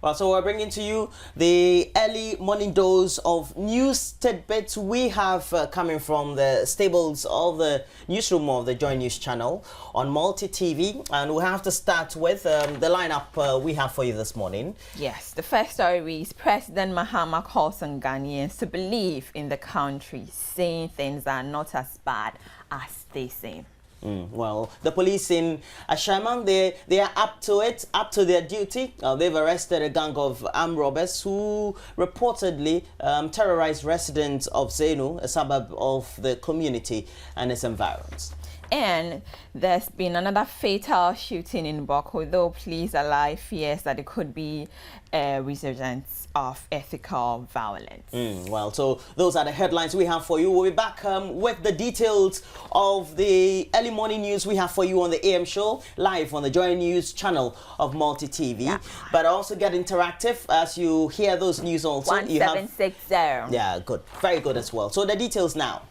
Well, so we're bringing to you the early morning dose of news tidbits we have coming from the stables of the newsroom of the Joy News channel on Multi TV, and we have to start with the lineup we have for you this morning. Yes, the first story is President Mahama calls on Ghanaians to believe in the country, saying things are not as bad as they seem. Well, the police in Ashaiman, they are up to it, up to their duty. They've arrested a gang of armed robbers who reportedly terrorized residents of Zenu, a suburb of the community and its environs. And there's been another fatal shooting in Boko, though police allay fears that it could be a resurgence of ethical violence. Well, so those are the headlines we have for you. We'll be back with the details of the early morning news we have for you on the AM show, live on the Joy News channel of Multi TV. Yeah. But also get interactive as you hear those news also. 1760. Yeah, good. Very good as well. So the details now.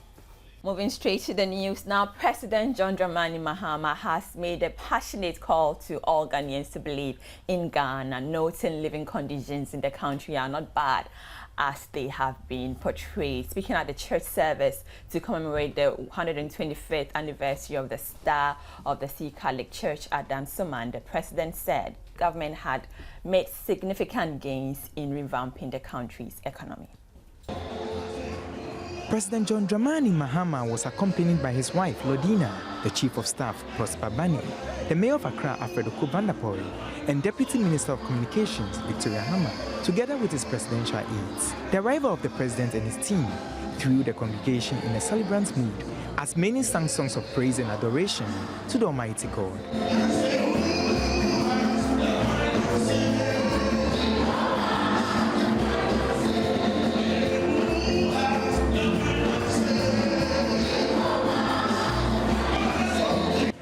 Moving straight to the news now, President John Dramani Mahama has made a passionate call to all Ghanaians to believe in Ghana, noting living conditions in the country are not bad as they have been portrayed. Speaking at the church service to commemorate the 125th anniversary of the Star of the Sea Catholic Church at Dansoman, the president said government had made significant gains in revamping the country's economy. President John Dramani Mahama was accompanied by his wife, Lodina, the Chief of Staff, Prosper Bani, the Mayor of Accra, Alfred Okubandapori, and Deputy Minister of Communications, Victoria Hama, together with his presidential aides. The arrival of the president and his team threw the congregation in a celebrant mood as many sang songs of praise and adoration to the Almighty God.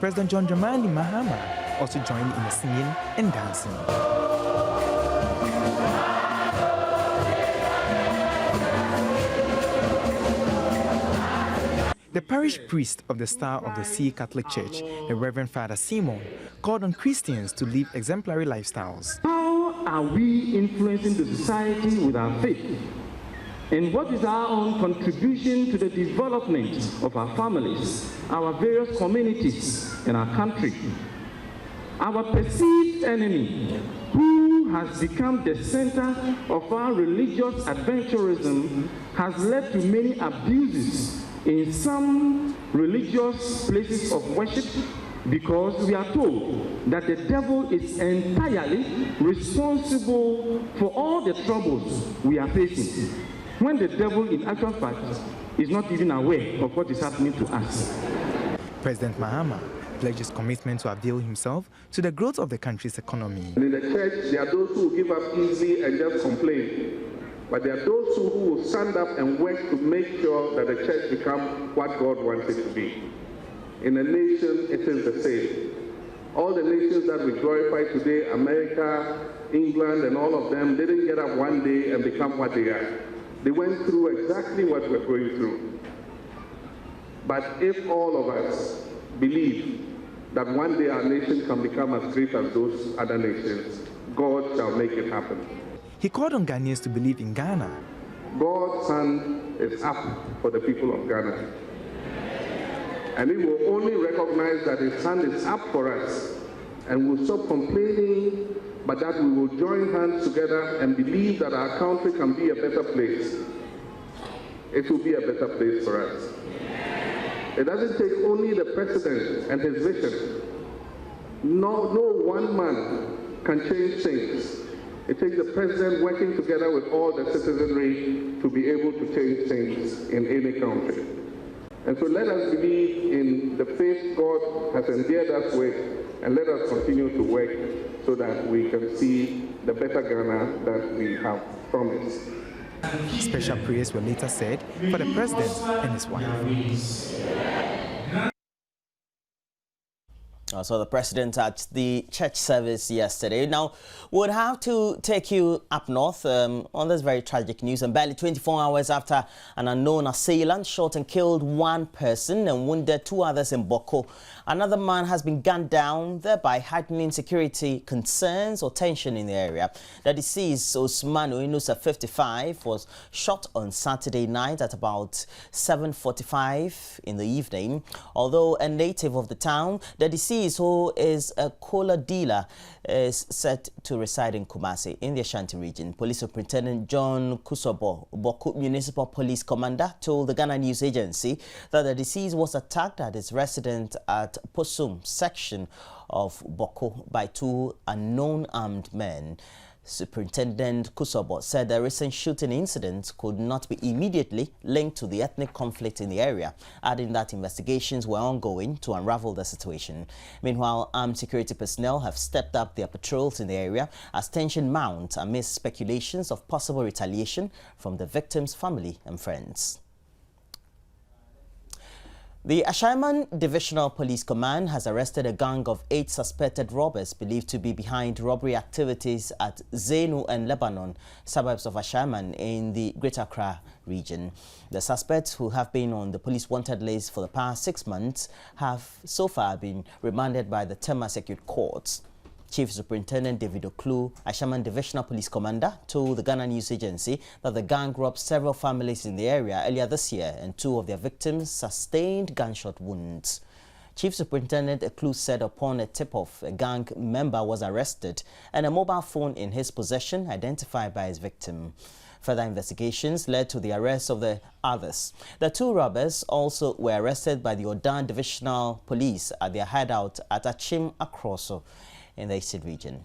President John Dramani Mahama also joined in the singing and dancing. The parish priest of the Star of the Sea Catholic Church, the Reverend Father Simon, called on Christians to live exemplary lifestyles. How are we influencing the society with our faith? And what is our own contribution to the development of our families, our various communities, and our country? Our perceived enemy, who has become the center of our religious adventurism, has led to many abuses in some religious places of worship, because we are told that the devil is entirely responsible for all the troubles we are facing, when the devil, in actual fact, is not even aware of what is happening to us. President Mahama pledged his commitment to avail himself to the growth of the country's economy. In the church, there are those who give up easily and just complain. But there are those who will stand up and work to make sure that the church becomes what God wants it to be. In a nation, it is the same. All the nations that we glorify today, America, England, and all of them, didn't get up one day and become what they are. They went through exactly what we're going through. But if all of us believe that one day our nation can become as great as those other nations, God shall make it happen. He called on Ghanaians to believe in Ghana. God's sun is up for the people of Ghana. And we will only recognize that his sun is up for us, and we'll stop complaining, but that we will join hands together and believe that our country can be a better place. It will be a better place for us. It doesn't take only the president and his vision. No one man can change things. It takes the president working together with all the citizenry to be able to change things in any country. And so let us believe in the faith God has endeared us with, and let us continue to work so that we can see the better Ghana that we have promised. Special prayers were later said for the president and his wife. So the president at the church service yesterday. Now, we'll have to take you up north on this very tragic news. And barely 24 hours after an unknown assailant shot and killed one person and wounded 2 others in Boko, another man has been gunned down, thereby heightening security concerns or tension in the area. The deceased, Osmanu Inusa, 55, was shot on Saturday night at about 7:45 in the evening. Although a native of the town, the deceased, who is a cola dealer, is said to reside in Kumasi in the Ashanti region. Police Superintendent John Kusobo, Boko Municipal Police Commander, told the Ghana News Agency that the deceased was attacked at his residence at Posum section of Boko by 2 unknown armed men. Superintendent Kusobo said the recent shooting incident could not be immediately linked to the ethnic conflict in the area, adding that investigations were ongoing to unravel the situation. Meanwhile, armed security personnel have stepped up their patrols in the area as tension mounts amidst speculations of possible retaliation from the victim's family and friends. The Ashaiman Divisional Police Command has arrested a gang of 8 suspected robbers believed to be behind robbery activities at Zenu and Lebanon, suburbs of Ashaiman in the Greater Accra region. The suspects, who have been on the police wanted list for the past 6 months, have so far been remanded by the Tema Circuit Courts. Chief Superintendent David Oklu, Ashaiman Divisional Police Commander, told the Ghana News Agency that the gang robbed several families in the area earlier this year and 2 of their victims sustained gunshot wounds. Chief Superintendent Oklu said upon a tip-off, a gang member was arrested and a mobile phone in his possession identified by his victim. Further investigations led to the arrest of the others. The 2 robbers also were arrested by the Odan Divisional Police at their hideout at Achim Akroso in the Eastern region.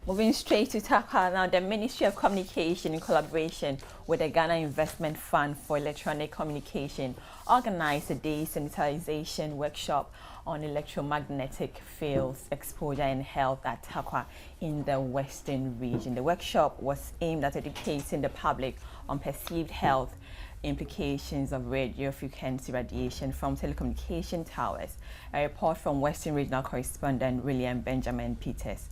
Moving straight to Takwa now, the Ministry of Communication, in collaboration with the Ghana Investment Fund for Electronic Communication, organized a day sensitization workshop on electromagnetic fields exposure and health at Takwa in the Western region. The workshop was aimed at educating the public on perceived health implications of radio frequency radiation from telecommunication towers. A report from Western Regional Correspondent William Benjamin Peters.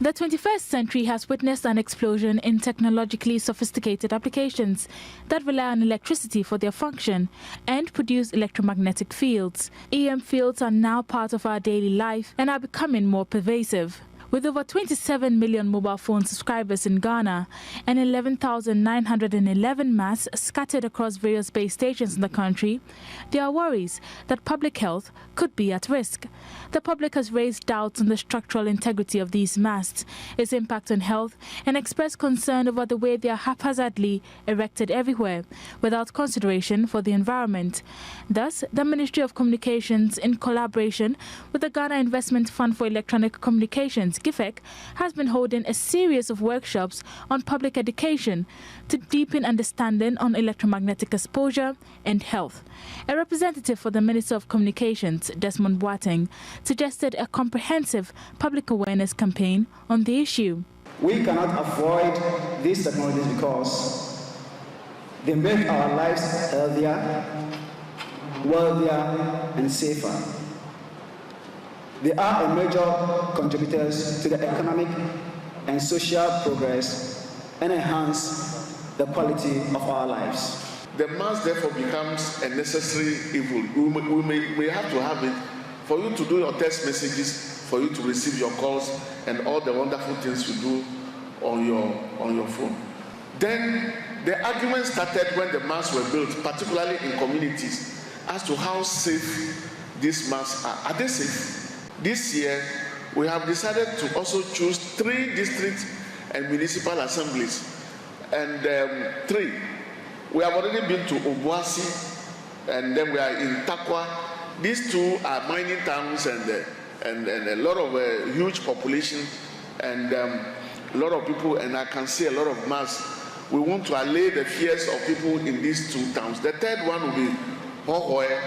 The 21st century has witnessed an explosion in technologically sophisticated applications that rely on electricity for their function and produce electromagnetic fields. EM fields are now part of our daily life and are becoming more pervasive. With over 27 million mobile phone subscribers in Ghana and 11,911 masts scattered across various base stations in the country, there are worries that public health could be at risk. The public has raised doubts on the structural integrity of these masts, its impact on health, and expressed concern over the way they are haphazardly erected everywhere without consideration for the environment. Thus, the Ministry of Communications, in collaboration with the Ghana Investment Fund for Electronic Communications, GIFEC, has been holding a series of workshops on public education to deepen understanding on electromagnetic exposure and health. A representative for the Minister of Communications, Desmond Boateng, suggested a comprehensive public awareness campaign on the issue. We cannot avoid these technologies because they make our lives healthier, wealthier, and safer. They are a major contributors to the economic and social progress and enhance the quality of our lives. The mass therefore becomes a necessary evil. We may have to have it for you to do your text messages, for you to receive your calls, and all the wonderful things you do on your phone. Then the argument started when the mass were built, particularly in communities, as to how safe these mass are. Are they safe? This year, we have decided to also choose 3 district and municipal assemblies, and 3. We have already been to Obuasi, and then we are in Takwa. These 2 are mining towns and a lot of huge population and a lot of people, and I can see a lot of mass. We want to allay the fears of people in these 2 towns. The 3rd one will be Hohoe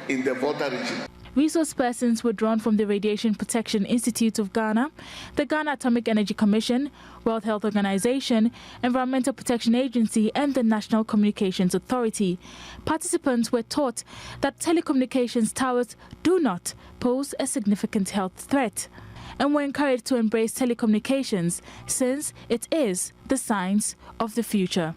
in the Volta region. Resource persons were drawn from the Radiation Protection Institute of Ghana, the Ghana Atomic Energy Commission, World Health Organization, Environmental Protection Agency, and the National Communications Authority. Participants were taught that telecommunications towers do not pose a significant health threat, and were encouraged to embrace telecommunications since it is the science of the future.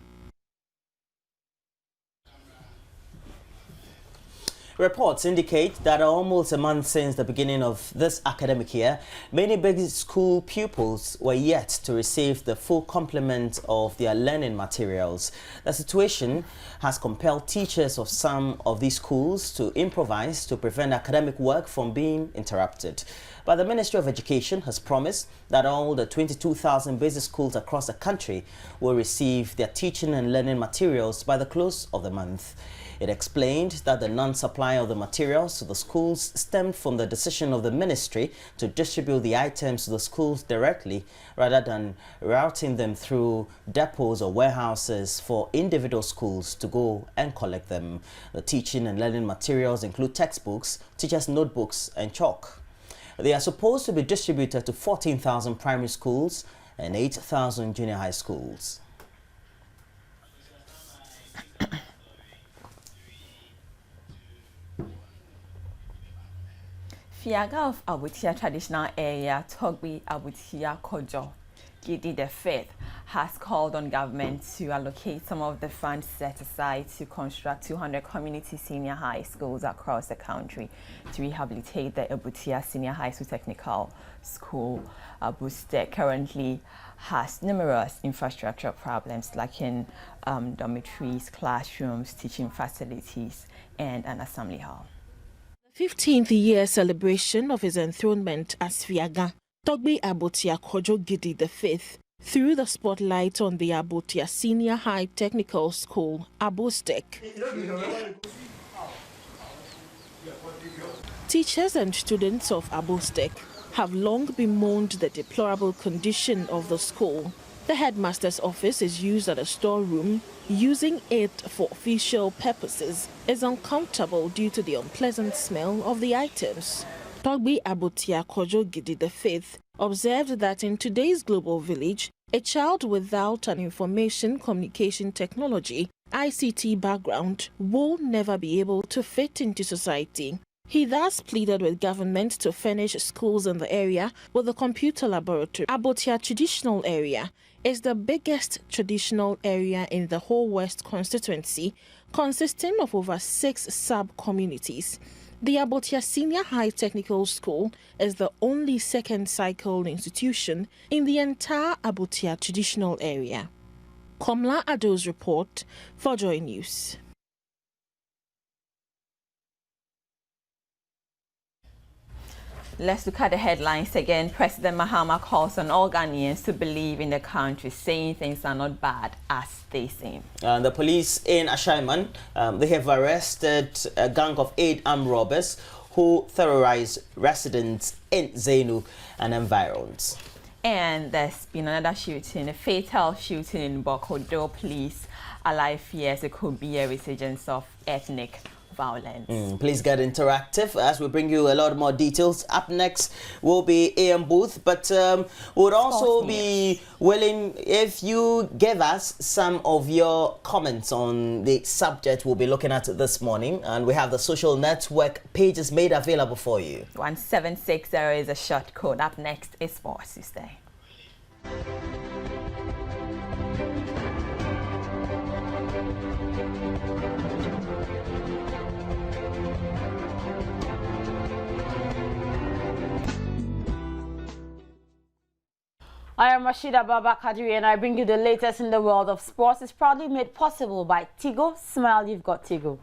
Reports indicate that almost a month since the beginning of this academic year, many basic school pupils were yet to receive the full complement of their learning materials. The situation has compelled teachers of some of these schools to improvise to prevent academic work from being interrupted. But the Ministry of Education has promised that all the 22,000 basic schools across the country will receive their teaching and learning materials by the close of the month. It explained that the non-supply of the materials to the schools stemmed from the decision of the ministry to distribute the items to the schools directly rather than routing them through depots or warehouses for individual schools to go and collect them. The teaching and learning materials include textbooks, teachers' notebooks, and chalk. They are supposed to be distributed to 14,000 primary schools and 8,000 junior high schools. Fiaga of Abutia traditional area, Togbi Abutia Kojo, Gidi V, has called on government to allocate some of the funds set aside to construct 200 community senior high schools across the country to rehabilitate the Abutia Senior High School Technical School. Abustek currently has numerous infrastructure problems lacking dormitories, classrooms, teaching facilities, and an assembly hall. 15th year celebration of his enthronement as Fiaga, Togbi Abutia Kojo Gidi V, threw the spotlight on the Abutia Senior High Technical School, Abustek. Teachers and students of Abustek have long bemoaned the deplorable condition of the school. The headmaster's office is used as a storeroom. Using it for official purposes is uncomfortable due to the unpleasant smell of the items. Togbi Abutia Kojo Gidi V observed that in today's global village, a child without an information communication technology (ICT) background will never be able to fit into society. He thus pleaded with government to furnish schools in the area with a computer laboratory. Abutia traditional area is the biggest traditional area in the whole West constituency, consisting of over 6 sub-communities. The Abutia Senior High Technical School is the only second cycle institution in the entire Abutia traditional area. Komla Ado's report for Joy News. Let's look at the headlines again. President Mahama calls on all Ghanaians to believe in the country, saying things are not bad as they seem. The police in Ashaiman, they have arrested a gang of 8 armed robbers who terrorized residents in Zainu and environs. And there's been another shooting, a fatal shooting in Bokodo. Police alive fears it could be a resurgence of ethnic violence. Please get interactive as we bring you a lot more details. Up next will be AM Booth, but would also be willing if you give us some of your comments on the subject we'll be looking at this morning, and we have the social network pages made available for you. 1760 is a short code. Up next is Sports Tuesday. I am Rashida Baba Kadri, and I bring you the latest in the world of sports. It's proudly made possible by Tigo. Smile, you've got Tigo.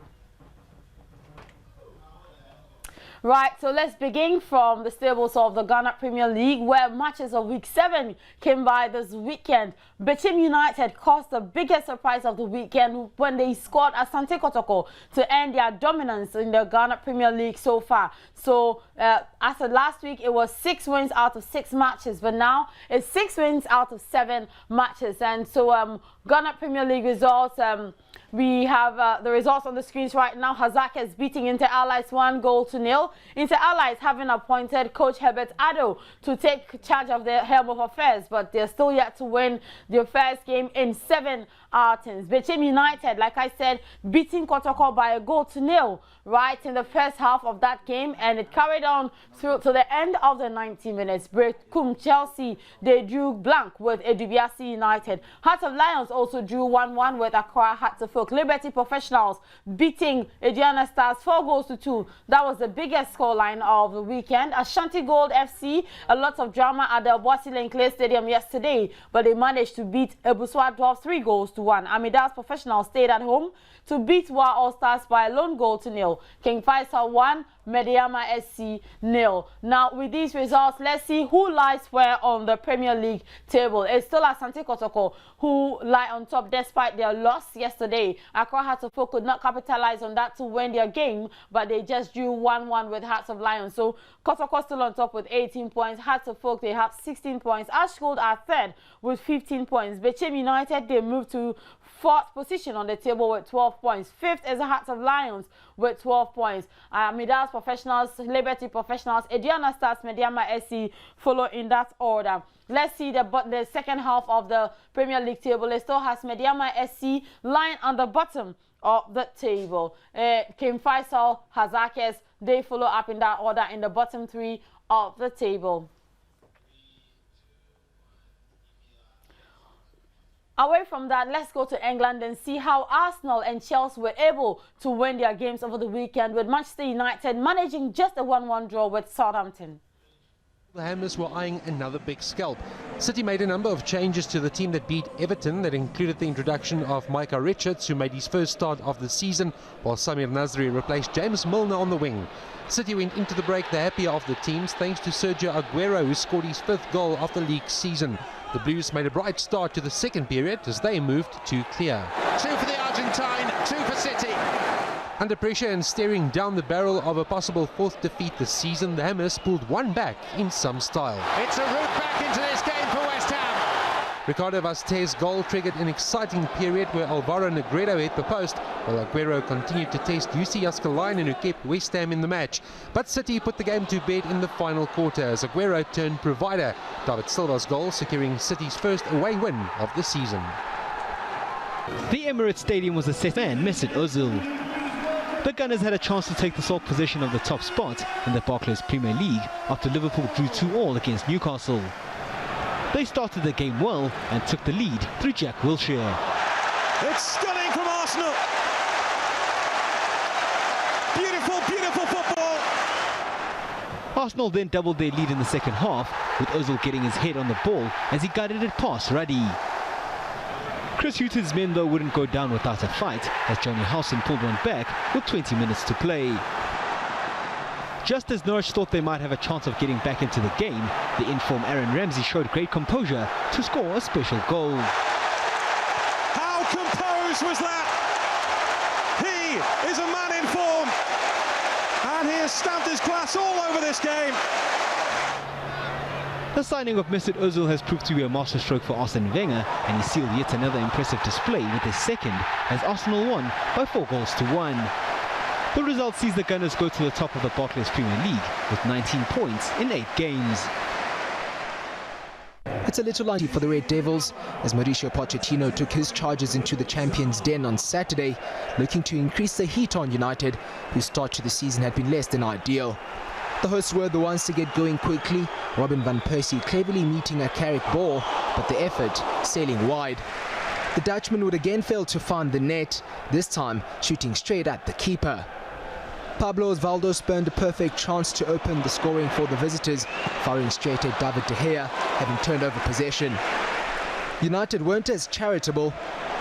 Right, so let's begin from the stables of the Ghana Premier League, where matches of Week 7 came by this weekend. Bechim United caused the biggest surprise of the weekend when they scored Asante Kotoko to end their dominance in the Ghana Premier League so far. So, as of last week, it was 6 wins out of 6 matches, but now it's 6 wins out of 7 matches. And so, Ghana Premier League results, We have the results on the screens right now. Hazakes beating Inter Allies 1-0. Inter Allies having appointed coach Herbert Addo to take charge of the helm of affairs, but they're still yet to win their first game in 7 outings. Bechem United, like I said, beating Kotoko by 1-0 right in the first half of that game, and it carried on through to the end of the 90 minutes. Brekum Chelsea, they drew blank with Edubiasi United. Hearts of Lions also drew 1-1 with Accra Hearts of Oak. Liberty Professionals beating Aduana Stars 4-2. That was the biggest scoreline of the weekend. Ashanti Gold FC, a lot of drama at the Boissy Clay Stadium yesterday, but they managed to beat Ebuswa Dwarfs 3-1. Amidas Professionals stayed at home to beat Wa All Stars by a lone 0-0. King Faisal 1, Mediama SC 0. Now, with these results, let's see who lies where on the Premier League table. It's still Asante Kotoko who lie on top despite their loss yesterday. Accra Hearts of Oak could not capitalize on that to win their game, but they just drew 1-1 with Hearts of Lions. So Kotoko still on top with 18 points. Hearts of Oak, they have 16 points. Ashgold are third with 15 points. Bechem United, they moved to 4th position on the table with 12 points. 5th is the Hearts of Lions with 12 points. Midas Professionals, Liberty Professionals, Aduana Stars, Mediama SC follow in that order. Let's see the second half of the Premier League table. It still has Mediama SC lying on the bottom of the table. King Faisal, Hazakes, they follow up in that order in the bottom 3 of the table. Away from that, let's go to England and see how Arsenal and Chelsea were able to win their games over the weekend, with Manchester United managing just a 1-1 draw with Southampton. The Hammers were eyeing another big scalp. City made a number of changes to the team that beat Everton. That included the introduction of Micah Richards, who made his first start of the season, while Samir Nasri replaced James Milner on the wing. City went into the break the happier of the teams, thanks to Sergio Aguero, who scored his 5th goal of the league season. The Blues made a bright start to the second period as they moved to clear. 2 for the Argentine, 2 for City. Under pressure and staring down the barrel of a possible 4th defeat this season, the Hammers pulled one back in some style. It's a route back into this game for West Ham. Ricardo Vazquez's goal triggered an exciting period where Alvaro Negredo hit the post, while Aguero continued to test Jussi Jääskeläinen, who kept West Ham in the match. But City put the game to bed in the final quarter as Aguero turned provider. David Silva's goal securing City's first away win of the season. The Emirates Stadium was a set man, Mesut Ozil. The Gunners had a chance to take the sole position of the top spot in the Barclays Premier League after Liverpool drew 2-2 against Newcastle. They started the game well and took the lead through Jack Wilshere. It's stunning from Arsenal. Beautiful, beautiful football. Arsenal then doubled their lead in the second half, with Ozil getting his head on the ball as he guided it past Ruddy. Chris Hughton's men though wouldn't go down without a fight as Johnny Howson pulled one back with 20 minutes to play. Just as Norwich thought they might have a chance of getting back into the game, the in-form Aaron Ramsey showed great composure to score a special goal. How composed was that? He is a man in form, and he has stamped his class all over this game. The signing of Mesut Ozil has proved to be a masterstroke for Arsene Wenger, and he sealed yet another impressive display with his second as Arsenal won by 4-1. The result sees the Gunners go to the top of the Barclays Premier League with 19 points in 8 games. It's a little lighty for the Red Devils as Mauricio Pochettino took his charges into the champions' den on Saturday, looking to increase the heat on United, whose start to the season had been less than ideal. The hosts were the ones to get going quickly, Robin van Persie cleverly meeting a Carrick ball, but the effort sailing wide. The Dutchman would again fail to find the net, this time shooting straight at the keeper. Pablo Osvaldo spurned a perfect chance to open the scoring for the visitors, firing straight at David De Gea, having turned over possession. United weren't as charitable,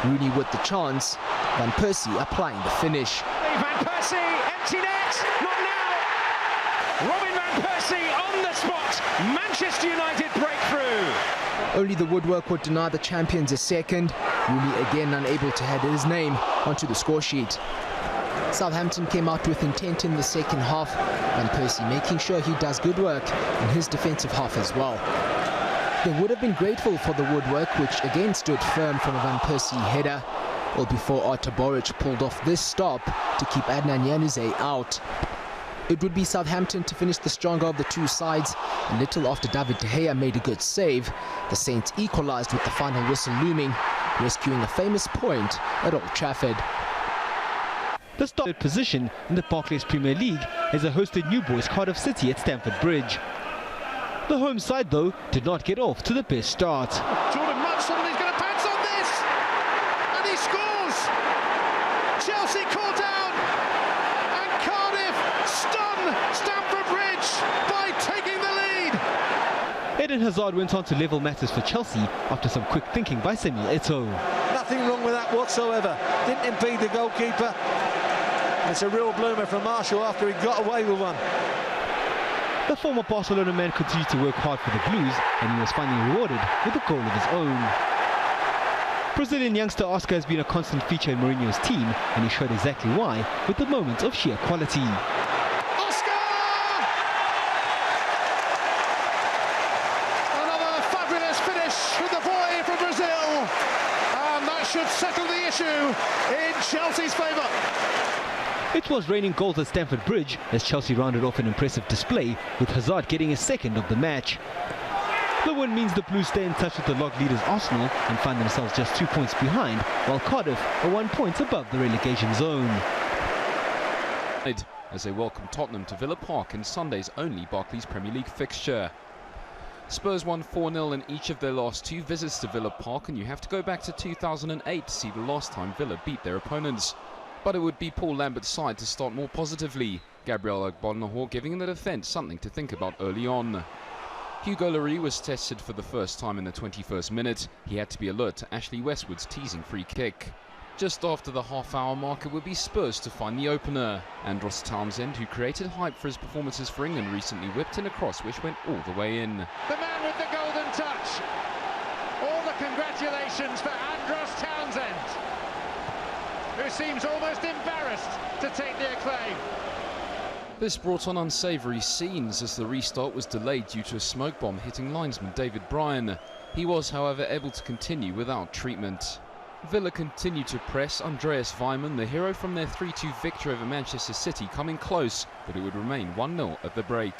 Rooney with the chance, Van Persie applying the finish. Van Persie, empty net, not now. Robin van Persie on the spot. Manchester United breakthrough. Only the woodwork would deny the champions a second, Rooney again unable to add his name onto the score sheet. Southampton came out with intent in the second half, Van Persie making sure he does good work in his defensive half as well. They would have been grateful for the woodwork, which again stood firm from a Van Persie header, all before Artur Boruc pulled off this stop to keep Adnan Januzaj out. It would be Southampton to finish the stronger of the two sides, and little after David De Gea made a good save, the Saints equalised with the final whistle looming, rescuing a famous point at Old Trafford. The third position in the Barclays Premier League as it hosted New Boys Cardiff City at Stamford Bridge. The home side, though, did not get off to the best start. Jordan Mudson is going to pounce on this, and he scores. Chelsea caught down, and Cardiff stun Stamford Bridge by taking the lead. Eden Hazard went on to level matters for Chelsea after some quick thinking by Samuel Eto'o. Nothing wrong with that whatsoever. Didn't impede the goalkeeper. It's a real bloomer from Marshall after he got away with one. The former Barcelona man continued to work hard for the Blues, and he was finally rewarded with a goal of his own. Brazilian youngster Oscar has been a constant feature in Mourinho's team, and he showed exactly why with the moments of sheer quality. Oscar! Another fabulous finish with the boy from Brazil, and that should settle the issue in Chelsea's favour. It was raining goals at Stamford Bridge as Chelsea rounded off an impressive display, with Hazard getting his second of the match. The win means the Blues stay in touch with the log leaders Arsenal and find themselves just 2 points behind, while Cardiff are 1 point above the relegation zone. As they welcome Tottenham to Villa Park in Sunday's only Barclays Premier League fixture. Spurs won 4-0 in each of their last 2 visits to Villa Park, and you have to go back to 2008 to see the last time Villa beat their opponents. But it would be Paul Lambert's side to start more positively, Gabriel Agbonlahor giving the defence something to think about early on. Hugo Lloris was tested for the first time in the 21st minute. He had to be alert to Ashley Westwood's teasing free kick. Just after the half-hour mark, it would be Spurs to find the opener. Andros Townsend, who created hype for his performances for England, recently whipped in a cross which went all the way in. The man with the golden touch. All the congratulations for Andros Townsend, who seems almost embarrassed to take the acclaim. This brought on unsavoury scenes as the restart was delayed due to a smoke bomb hitting linesman David Bryan. He was, however, able to continue without treatment. Villa continued to press, Andreas Weimann, the hero from their 3-2 victory over Manchester City, coming close, but it would remain 1-0 at the break.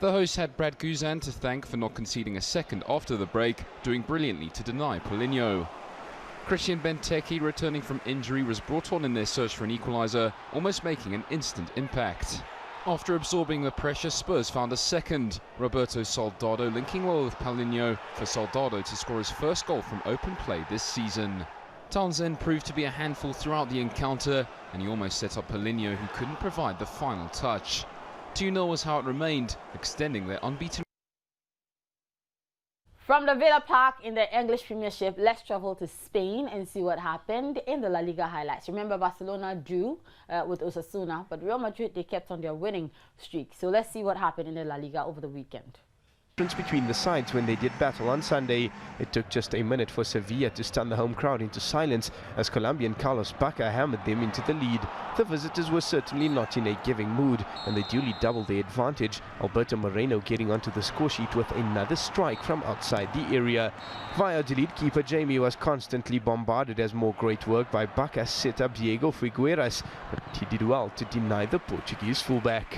The hosts had Brad Guzan to thank for not conceding a second after the break, doing brilliantly to deny Paulinho. Christian Benteke, returning from injury, was brought on in their search for an equaliser, almost making an instant impact. After absorbing the pressure, Spurs found a second. Roberto Soldado linking well with Paulinho for Soldado to score his first goal from open play this season. Townsend proved to be a handful throughout the encounter, and he almost set up Paulinho, who couldn't provide the final touch. 2-0 was how it remained, extending their unbeaten. From the Villa Park in the English Premiership, let's travel to Spain and see what happened in the La Liga highlights. Remember, Barcelona drew with Osasuna, but Real Madrid, they kept on their winning streak. So let's see what happened in the La Liga over the weekend. Between the sides when they did battle on Sunday, it took just a minute for Sevilla to stun the home crowd into silence as Colombian Carlos Bacca hammered them into the lead. The visitors were certainly not in a giving mood, and they duly doubled their advantage, Alberto Moreno getting onto the score sheet with another strike from outside the area. Valladolid keeper Jamie was constantly bombarded as more great work by Bacca set up Diego Figueras, but he did well to deny the Portuguese fullback.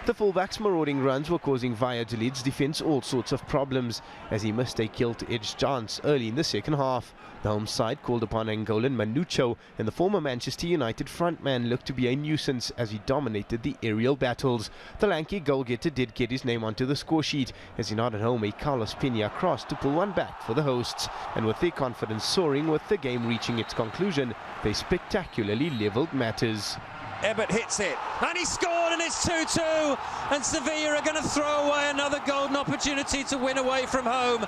The fullback's marauding runs were causing Valladolid's defence all sorts of problems as he missed a gilt-edged chance early in the second half. The home side called upon Angolan Manucho, and the former Manchester United frontman looked to be a nuisance as he dominated the aerial battles. The lanky goal-getter did get his name onto the score sheet as he nodded home a Carlos Pena cross to pull one back for the hosts. And with their confidence soaring with the game reaching its conclusion, they spectacularly levelled matters. Ebbert hits it, and he scored, and it's 2-2, and Sevilla are going to throw away another golden opportunity to win away from home.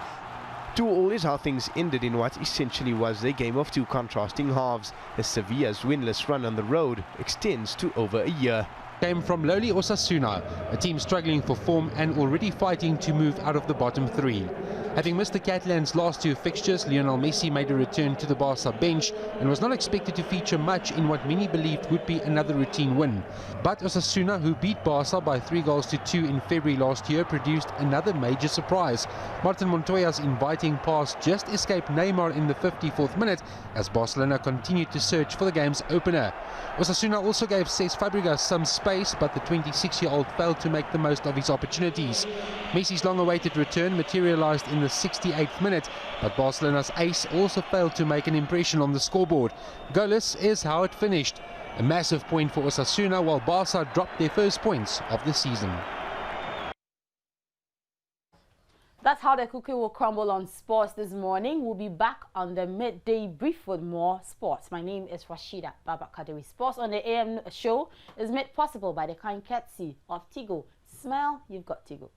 2-2 is how things ended in what essentially was a game of two contrasting halves, as Sevilla's winless run on the road extends to over a year. came from lowly Osasuna, a team struggling for form and already fighting to move out of the bottom three. Having missed the Catalans' last two fixtures, Lionel Messi made a return to the Barca bench and was not expected to feature much in what many believed would be another routine win. But Osasuna, who beat Barca by 3-2 in February last year, produced another major surprise. Martin Montoya's inviting pass just escaped Neymar in the 54th minute as Barcelona continued to search for the game's opener. Osasuna also gave Cesc Fabregas some space, but the 26-year-old failed to make the most of his opportunities. Messi's long-awaited return materialized in the 68th minute, but Barcelona's ace also failed to make an impression on the scoreboard. Goalless is how it finished. A massive point for Osasuna, while Barca dropped their first points of the season. That's how the cookie will crumble on sports this morning. We'll be back on the midday brief with more sports. My name is Rashida Babakaderi. Sports on the AM show is made possible by the kind courtesy of Tigo. Smile, you've got Tigo.